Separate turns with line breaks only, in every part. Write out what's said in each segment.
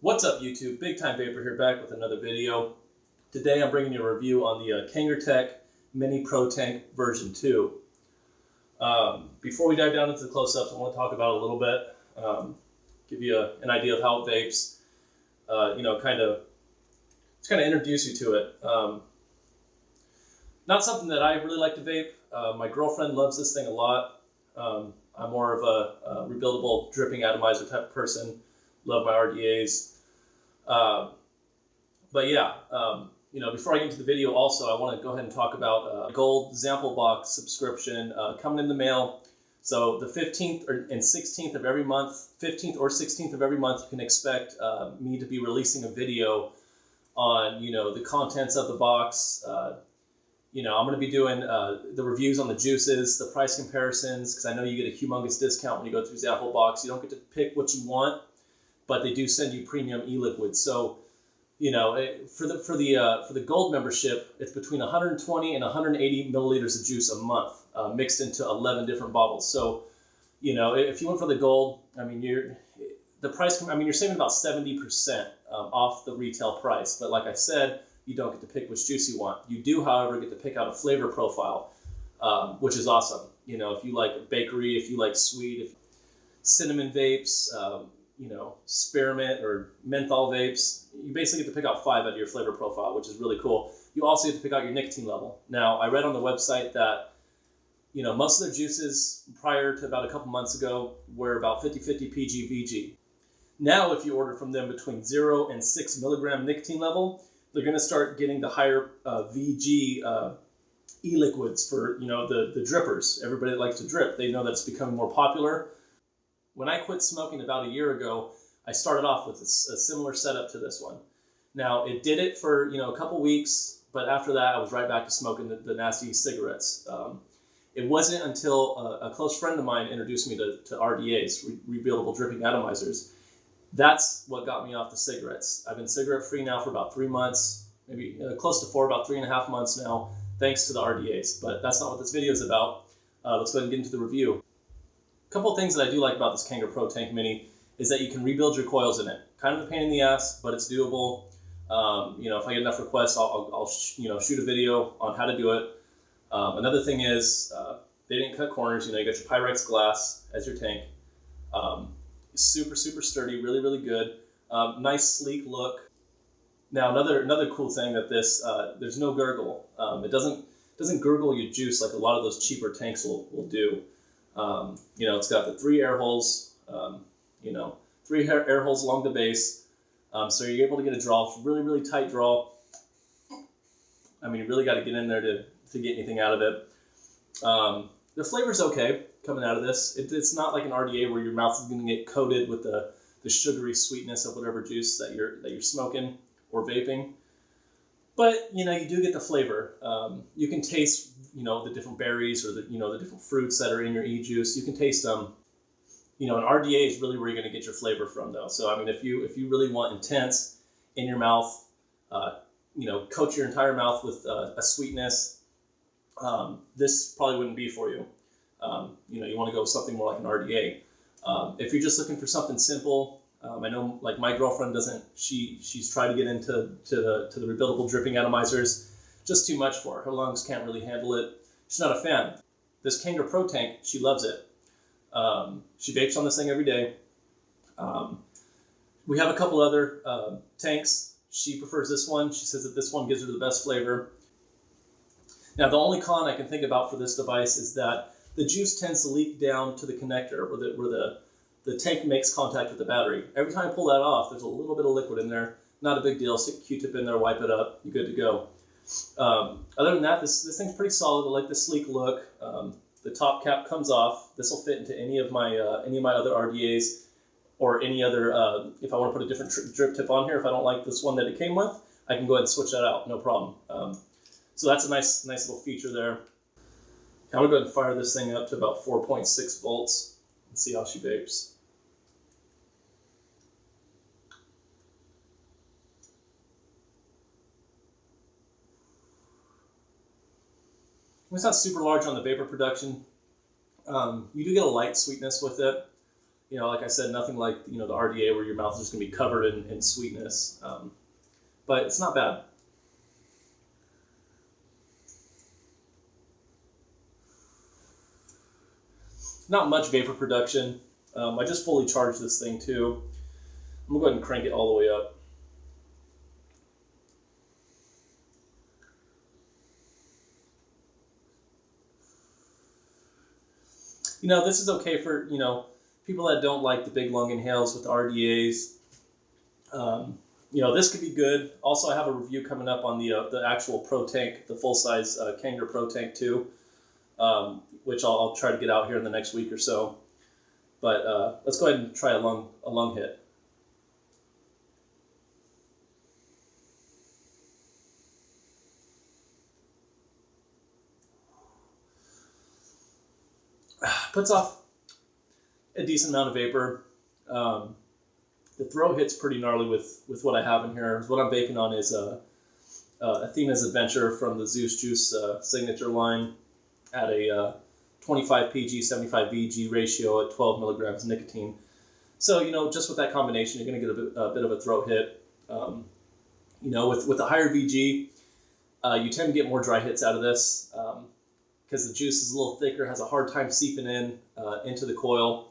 What's up YouTube? Big Time Vapor here, back with another video. Today I'm bringing you a review on the KangerTech Mini ProTank version 2. Before we dive down into the close-ups, I want to talk about it a little bit, give you an idea of how it vapes, kind of introduce you to it. Not something that I really like to vape. My girlfriend loves this thing a lot. I'm more of a rebuildable dripping atomizer type of person. Love my RDAs. But yeah, before I get into the video also, I want to go ahead and talk about a gold ZampleBox subscription coming in the mail. So the 15th and 16th of every month, 15th or 16th of every month, you can expect me to be releasing a video on, the contents of the box. I'm going to be doing the reviews on the juices, the price comparisons, because I know you get a humongous discount when you go through ZampleBox. You don't get to pick what you want, but they do send you premium e-liquids. So, for the gold membership, it's between 120 and 180 milliliters of juice a month, mixed into 11 different bottles. So, if you went for the gold, you're saving about 70% off the retail price. But like I said, you don't get to pick which juice you want. You do, however, get to pick out a flavor profile, which is awesome. If you like bakery, if you like sweet, if cinnamon vapes, spearmint or menthol vapes, you basically get to pick out 5 out of your flavor profile, which is really cool. You also get to pick out your nicotine level. Now, I read on the website that, most of their juices prior to about a couple months ago were about 50-50 PG/VG. Now, if you order from them between 0 and 6 milligram nicotine level, they're going to start getting the higher VG e-liquids for, the drippers. Everybody that likes to drip, they know that it's becoming more popular. When I quit smoking about a year ago, I started off with a similar setup to this one. Now, it did it for, a couple weeks, but after that, I was right back to smoking the nasty cigarettes. It wasn't until a close friend of mine introduced me to RDAs, rebuildable dripping atomizers. That's what got me off the cigarettes. I've been cigarette free now for about 3 months, maybe close to 4, about 3.5 months now, thanks to the RDAs. But that's not what this video is about. Let's go ahead and get into the review. A couple of things that I do like about this Kanger ProTank Mini is that you can rebuild your coils in it. Kind of a pain in the ass, but it's doable. If I get enough requests, I'll shoot a video on how to do it. Another thing is they didn't cut corners. You got your Pyrex glass as your tank. Super sturdy, really good. Nice sleek look. Now another cool thing that there's no gurgle. It doesn't gurgle your juice like a lot of those cheaper tanks will do. It's got the 3 air holes, 3 air holes along the base. So you're able to get a draw, really tight draw. You really got to get in there to get anything out of it. The flavor's okay coming out of this. It's not like an RDA where your mouth is going to get coated with the sugary sweetness of whatever juice that you're smoking or vaping. But, you do get the flavor. You can taste, the different berries or the different fruits that are in your e-juice. You can taste them. An RDA is really where you're going to get your flavor from, though. So, if you really want intense in your mouth, coat your entire mouth with a sweetness, this probably wouldn't be for you. You want to go with something more like an RDA. If you're just looking for something simple, I know, like, my girlfriend doesn't. She's tried to get into the rebuildable dripping atomizers. Just too much for her. Her lungs can't really handle it. She's not a fan. This Kanger ProTank, she loves it. She vapes on this thing every day. We have a couple other tanks. She prefers this one. She says that this one gives her the best flavor. Now, the only con I can think about for this device is that the juice tends to leak down to the connector where the tank makes contact with the battery. Every time I pull that off, there's a little bit of liquid in there. Not a big deal. Stick a Q-tip in there, wipe it up. You're good to go. Other than that, this thing's pretty solid. I like the sleek look. The top cap comes off. This will fit into any of my other RDAs or any other. If I want to put a different drip tip on here, if I don't like this one that it came with, I can go ahead and switch that out. No problem. So that's a nice little feature there. I'm gonna go ahead and fire this thing up to about 4.6 volts and see how she vapes. It's not super large on the vapor production. You do get a light sweetness with it. You know, like I said, nothing like, you know, the RDA where your mouth is just going to be covered in sweetness. But it's not bad. Not much vapor production. I just fully charged this thing too. I'm going to go ahead and crank it all the way up. You know, this is okay for, you know, people that don't like the big lung inhales with the RDAs. You know, this could be good. Also, I have a review coming up on the actual ProTank, the full-size Kanger ProTank 2, which I'll try to get out here in the next week or so. But let's go ahead and try a lung hit. Puts off a decent amount of vapor. The throat hit's pretty gnarly with what I have in here. What I'm vaping on is Athena's Adventure from the Zeus Juice signature line at a 25 PG, 75 VG ratio at 12 milligrams nicotine. So, you know, just with that combination, you're going to get a bit of a throat hit. You know, with the higher VG, you tend to get more dry hits out of this because the juice is a little thicker, has a hard time seeping into the coil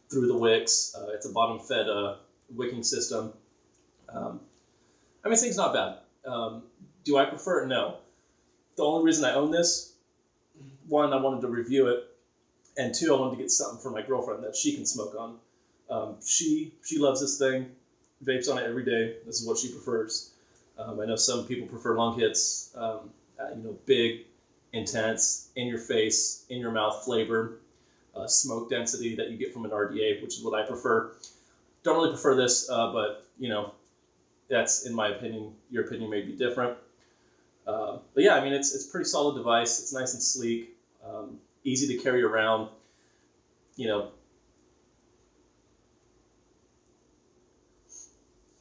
through the wicks. It's a bottom-fed wicking system. I mean, this thing's not bad. Do I prefer it? No. The only reason I own this, one, I wanted to review it, and two, I wanted to get something for my girlfriend that she can smoke on. She loves this thing, vapes on it every day. This is what she prefers. I know some people prefer lung hits, you know, big, intense, in your face, in your mouth flavor, smoke density that you get from an RDA, which is what I prefer. Don't really prefer this, but you know, that's in my opinion. Your opinion may be different. But yeah, I mean, it's a pretty solid device. It's nice and sleek, easy to carry around. You know,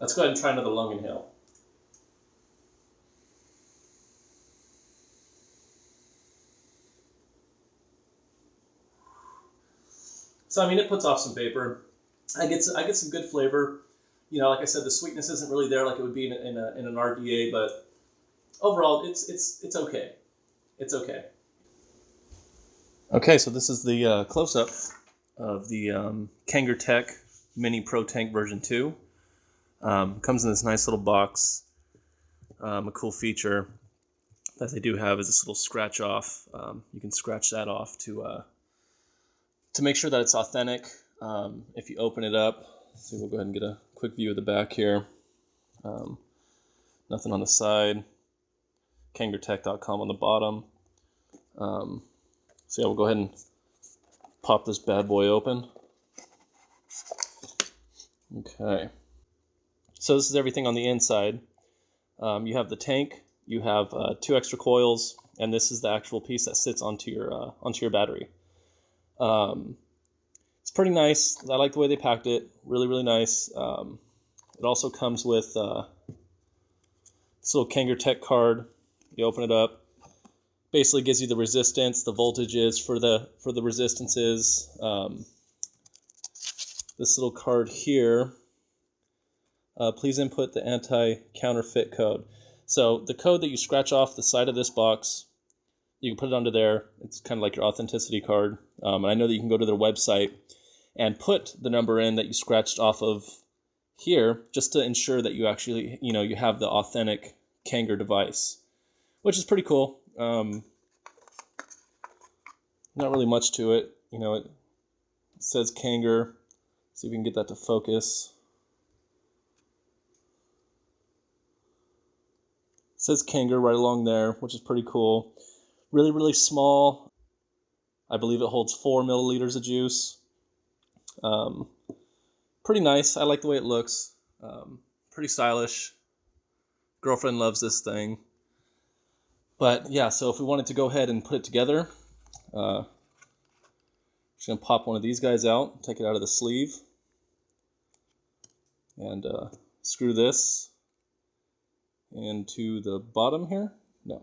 let's go ahead and try another lung inhale. So I mean, it puts off some vapor. I get some good flavor. You know, like I said, the sweetness isn't really there like it would be in an RDA, but overall, it's okay. It's okay. Okay, so this is the close-up of the KangerTech Mini ProTank version 2. Comes in this nice little box. A cool feature that they do have is this little scratch off. You can scratch that off to make sure that it's authentic. If you open it up, so we'll go ahead and get a quick view of the back here. Nothing on the side. KangerTech.com on the bottom. So yeah, we'll go ahead and pop this bad boy open. Okay. So this is everything on the inside. You have the tank. You have 2 extra coils, and this is the actual piece that sits onto your battery. It's pretty nice. I like the way they packed it. Really, really nice. It also comes with this little KangerTech card. You open it up. Basically gives you the resistance, the voltages for the resistances. This little card here. Please input the anti-counterfeit code. So the code that you scratch off the side of this box, you can put it onto there. It's kind of like your authenticity card. And I know that you can go to their website and put the number in that you scratched off of here, just to ensure that you actually, you know, you have the authentic Kanger device, which is pretty cool. Not really much to it. You know, it says Kanger. See if we can get that to focus. It says Kanger right along there, which is pretty cool. Really, really small. I believe it holds 4 milliliters of juice. Pretty nice. I like the way it looks. Pretty stylish. Girlfriend loves this thing. But yeah, so if we wanted to go ahead and put it together, just gonna pop one of these guys out, take it out of the sleeve, and screw this into the bottom here. No.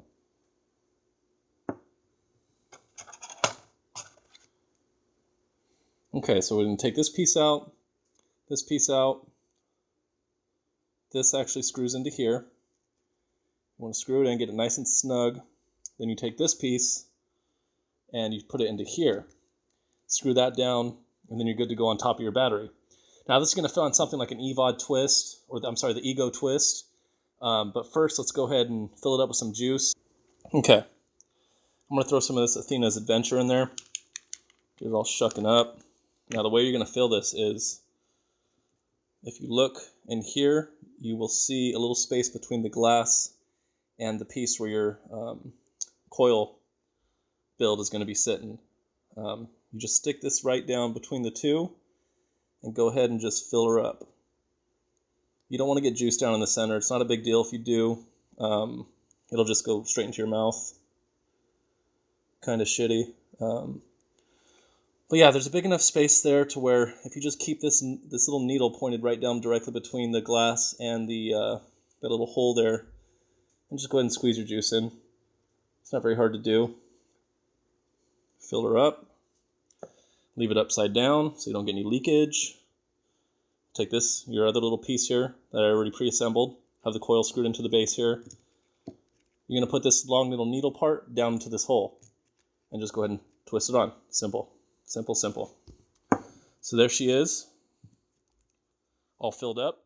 Okay, so we're going to take this piece out, this piece out. This actually screws into here. You want to screw it in, get it nice and snug. Then you take this piece and you put it into here. Screw that down, and then you're good to go on top of your battery. Now this is going to fit on something like an EVOD twist, or I'm sorry, the Ego twist. But first, let's go ahead and fill it up with some juice. Okay, I'm going to throw some of this Athena's Adventure in there. Get it all shucking up. Now the way you're going to fill this is, if you look in here, you will see a little space between the glass and the piece where your coil build is going to be sitting. You just stick this right down between the two and go ahead and just fill her up. You don't want to get juice down in the center. It's not a big deal if you do. It'll just go straight into your mouth. Kind of shitty. But yeah, there's a big enough space there to where if you just keep this little needle pointed right down directly between the glass and that little hole there, and just go ahead and squeeze your juice in. It's not very hard to do. Fill her up. Leave it upside down so you don't get any leakage. Take this, your other little piece here that I already pre-assembled. Have the coil screwed into the base here. You're going to put this long little needle part down into this hole and just go ahead and twist it on. Simple. Simple, simple. So there she is, all filled up.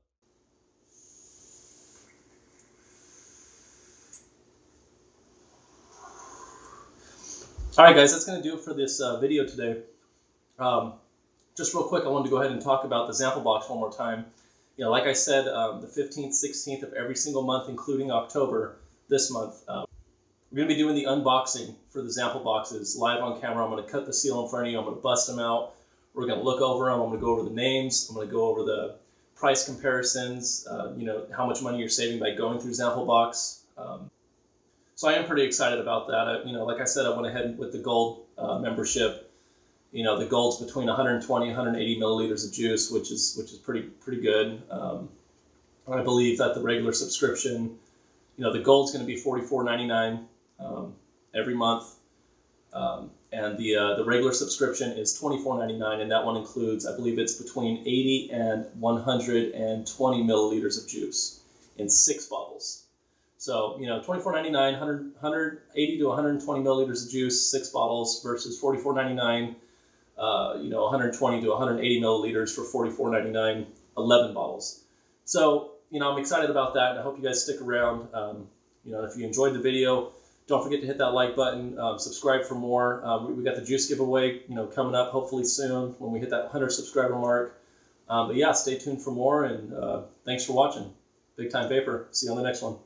All right, guys, that's going to do it for this video today. Just real quick, I wanted to go ahead and talk about the ZampleBox one more time. You know, like I said, the 15th, 16th of every single month, including October, this month, we're going to be doing the unboxing for the ZampleBoxes live on camera. I'm going to cut the seal in front of you. I'm going to bust them out. We're going to look over them. I'm going to go over the names. I'm going to go over the price comparisons, you know, how much money you're saving by going through ZampleBox. So I am pretty excited about that. You know, like I said, I went ahead with the gold membership. You know, the gold's between 120 and 180 milliliters of juice, which is pretty good. I believe that the regular subscription, you know, the gold's going to be $44.99 every month, and the regular subscription is $24.99, and that one includes, I believe it's between 80 and 120 milliliters of juice in 6 bottles. So, you know, $24.99, 180 to 120 milliliters of juice, 6 bottles, versus $44.99, you know, 120 to 180 milliliters for $44.99, 11 bottles. So, you know, I'm excited about that, and I hope you guys stick around. You know, if you enjoyed the video, don't forget to hit that like button, subscribe for more. We got the juice giveaway, you know, coming up hopefully soon when we hit that 100 subscriber mark. But yeah, stay tuned for more, and thanks for watching. Big Time Vapor. See you on the next one.